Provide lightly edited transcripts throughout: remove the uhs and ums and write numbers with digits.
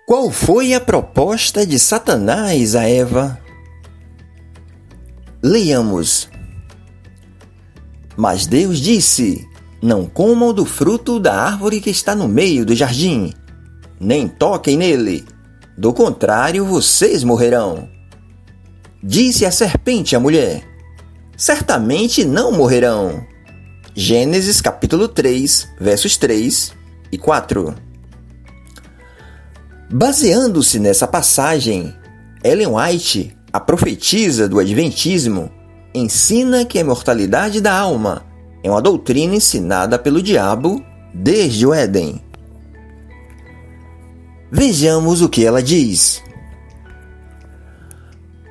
Qual foi a proposta de Satanás a Eva? Leiamos. Mas Deus disse: não comam do fruto da árvore que está no meio do jardim, nem toquem nele, do contrário vocês morrerão. Disse a serpente à mulher: certamente não morrerão. Gênesis capítulo 3, versos 3 e 4. Baseando-se nessa passagem, Ellen White, a profetisa do Adventismo, ensina que a imortalidade da alma é uma doutrina ensinada pelo diabo desde o Éden. Vejamos o que ela diz.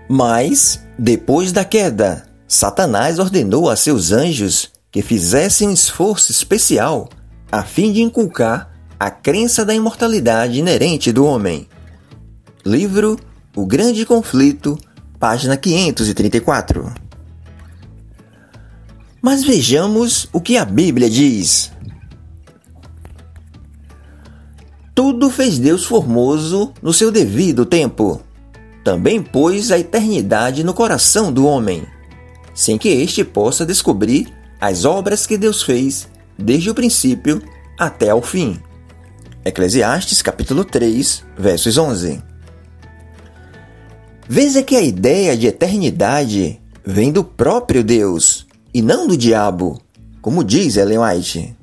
Mas, depois da queda, Satanás ordenou a seus anjos que fizessem um esforço especial a fim de inculcar a crença da imortalidade inerente do homem. Livro O Grande Conflito, página 534. Mas vejamos o que a Bíblia diz. Tudo fez Deus formoso no seu devido tempo. Também pôs a eternidade no coração do homem, sem que este possa descobrir as obras que Deus fez desde o princípio até ao fim. Eclesiastes capítulo 3, versos 11. Veja que a ideia de eternidade vem do próprio Deus e não do diabo, como diz Ellen White.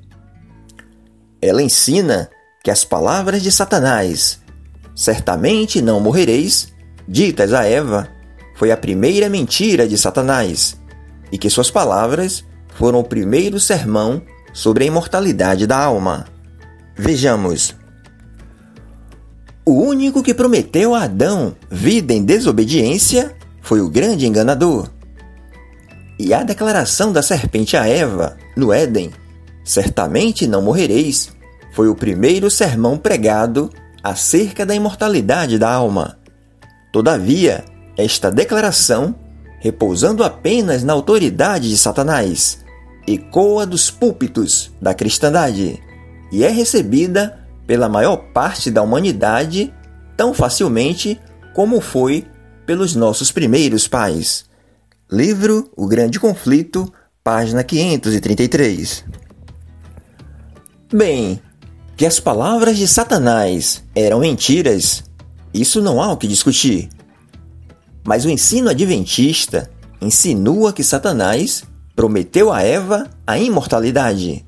Ela ensina que as palavras de Satanás, certamente não morrereis, ditas a Eva, foi a primeira mentira de Satanás, e que suas palavras foram o primeiro sermão sobre a imortalidade da alma. Vejamos. O único que prometeu a Adão vida em desobediência foi o grande enganador. E a declaração da serpente a Eva, no Éden, certamente não morrereis, foi o primeiro sermão pregado acerca da imortalidade da alma. Todavia, esta declaração, repousando apenas na autoridade de Satanás, ecoa dos púlpitos da cristandade e é recebida pela maior parte da humanidade tão facilmente como foi pelos nossos primeiros pais. Livro O Grande Conflito, página 533. Bem, que as palavras de Satanás eram mentiras, isso não há o que discutir. Mas o ensino adventista insinua que Satanás prometeu a Eva a imortalidade,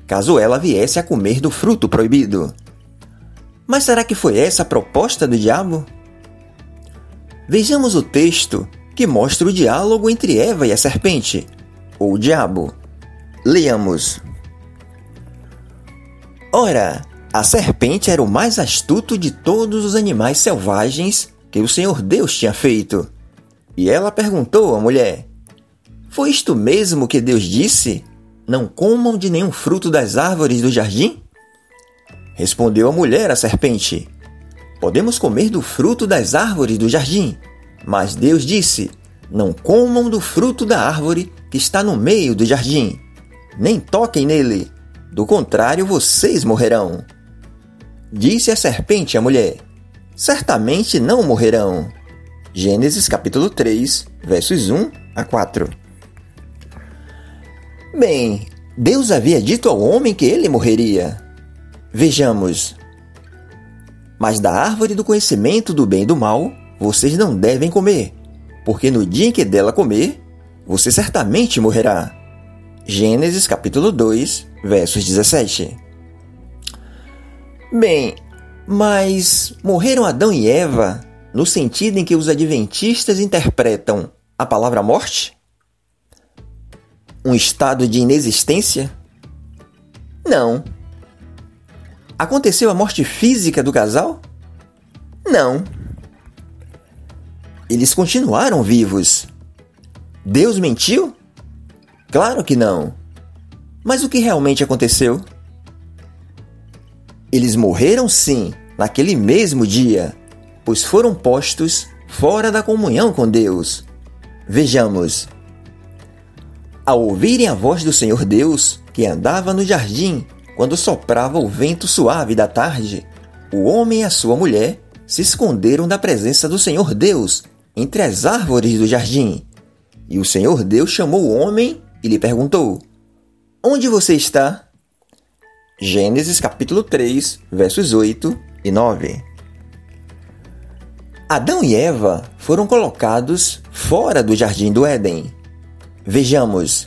caso ela viesse a comer do fruto proibido. Mas será que foi essa a proposta do diabo? Vejamos o texto que mostra o diálogo entre Eva e a serpente, ou o diabo. Leiamos. Ora, a serpente era o mais astuto de todos os animais selvagens que o Senhor Deus tinha feito. E ela perguntou à mulher: foi isto mesmo que Deus disse? Não comam de nenhum fruto das árvores do jardim? Respondeu a mulher à serpente: podemos comer do fruto das árvores do jardim, mas Deus disse: não comam do fruto da árvore que está no meio do jardim, nem toquem nele, do contrário vocês morrerão. Disse a serpente à mulher: certamente não morrerão. Gênesis capítulo 3, versos 1 a 4. Bem, Deus havia dito ao homem que ele morreria. Vejamos. Mas da árvore do conhecimento do bem e do mal, vocês não devem comer, porque no dia em que dela comer, você certamente morrerá. Gênesis capítulo 2, versos 17. Bem, mas morreram Adão e Eva no sentido em que os adventistas interpretam a palavra morte? Um estado de inexistência? Não. Aconteceu a morte física do casal? Não. Eles continuaram vivos. Deus mentiu? Claro que não. Mas o que realmente aconteceu? Eles morreram sim, naquele mesmo dia, pois foram postos fora da comunhão com Deus. Vejamos. Ao ouvirem a voz do Senhor Deus, que andava no jardim quando soprava o vento suave da tarde, o homem e a sua mulher se esconderam da presença do Senhor Deus entre as árvores do jardim. E o Senhor Deus chamou o homem e lhe perguntou: Onde você está? Gênesis capítulo 3, versos 8 e 9. Adão e Eva foram colocados fora do jardim do Éden. Vejamos.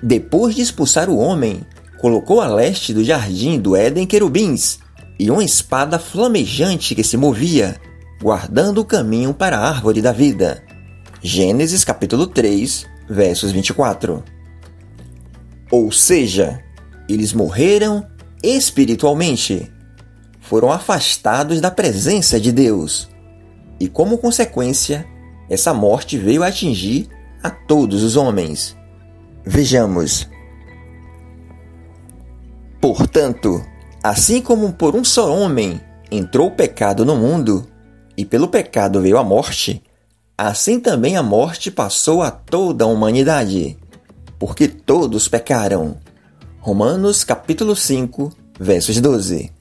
Depois de expulsar o homem, colocou a leste do jardim do Éden querubins e uma espada flamejante que se movia, guardando o caminho para a árvore da vida. Gênesis capítulo 3, versos 24. Ou seja, eles morreram espiritualmente. Foram afastados da presença de Deus. E como consequência, essa morte veio a atingir a todos os homens. Vejamos. Portanto, assim como por um só homem entrou o pecado no mundo, e pelo pecado veio a morte, assim também a morte passou a toda a humanidade, porque todos pecaram. Romanos capítulo 5, versos 12.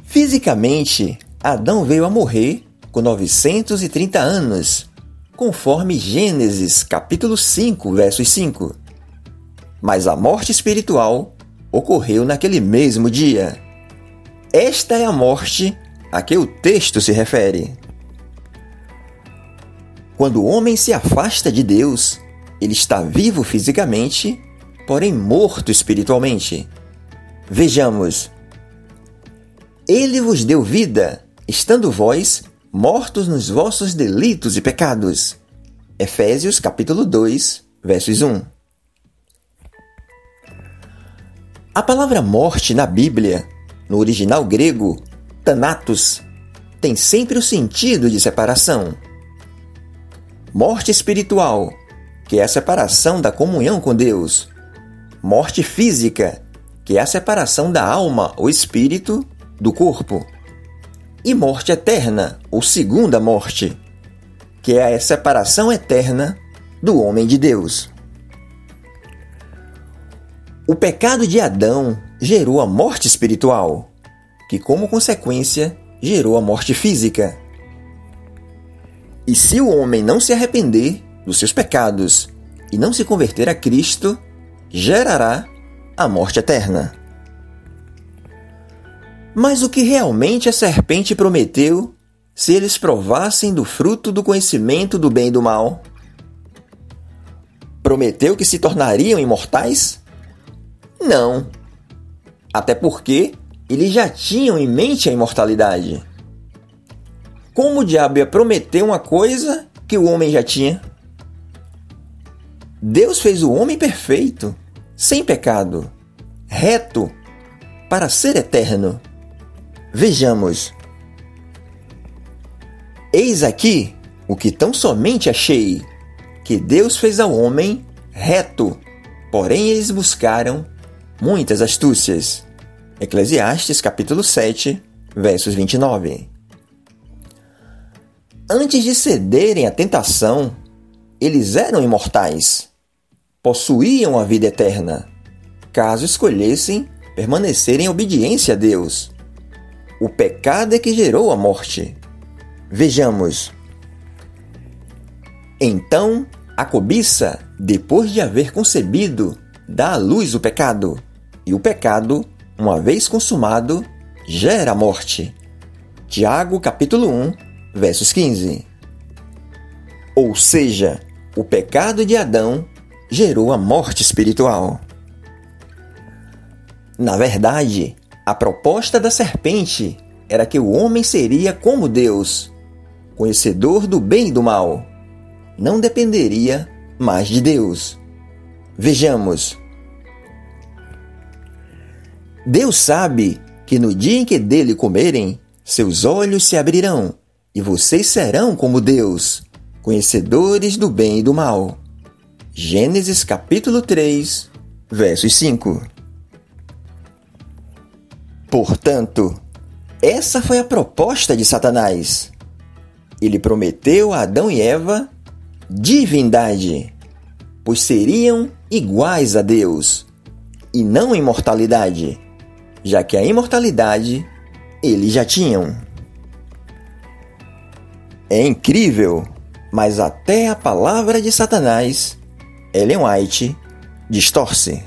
Fisicamente, Adão veio a morrer com 930 anos, conforme Gênesis capítulo 5, versos 5. Mas a morte espiritual ocorreu naquele mesmo dia. Esta é a morte a que o texto se refere. Quando o homem se afasta de Deus, ele está vivo fisicamente, porém morto espiritualmente. Vejamos. Ele vos deu vida, estando vós mortos nos vossos delitos e pecados. Efésios capítulo 2, versos 1. A palavra morte na Bíblia, no original grego, thanatos, tem sempre o sentido de separação. Morte espiritual, que é a separação da comunhão com Deus. Morte física, que é a separação da alma ou espírito do corpo. E morte eterna, ou segunda morte, que é a separação eterna do homem de Deus. O pecado de Adão gerou a morte espiritual, que como consequência gerou a morte física. E se o homem não se arrepender dos seus pecados e não se converter a Cristo, gerará a morte eterna. Mas o que realmente a serpente prometeu se eles provassem do fruto do conhecimento do bem e do mal? Prometeu que se tornariam imortais? Não. Até porque eles já tinham em mente a imortalidade. Como o diabo ia prometer uma coisa que o homem já tinha? Deus fez o homem perfeito, sem pecado, reto, para ser eterno. Vejamos. Eis aqui o que tão somente achei, que Deus fez ao homem reto, porém eles buscaram muitas astúcias. Eclesiastes capítulo 7, versos 29. Antes de cederem à tentação, eles eram imortais, possuíam a vida eterna, caso escolhessem permanecer em obediência a Deus. O pecado é que gerou a morte. Vejamos. Então, a cobiça, depois de haver concebido, dá à luz o pecado, e o pecado, uma vez consumado, gera a morte. Tiago, capítulo 1, versos 15. Ou seja, o pecado de Adão gerou a morte espiritual. Na verdade, a proposta da serpente era que o homem seria como Deus, conhecedor do bem e do mal. Não dependeria mais de Deus. Vejamos. Deus sabe que no dia em que dele comerem, seus olhos se abrirão, e vocês serão como Deus, conhecedores do bem e do mal. Gênesis capítulo 3, versos 5. Portanto, essa foi a proposta de Satanás. Ele prometeu a Adão e Eva divindade, pois seriam iguais a Deus, e não imortalidade, já que a imortalidade eles já tinham. É incrível, mas até a palavra de Satanás, Ellen White, distorce.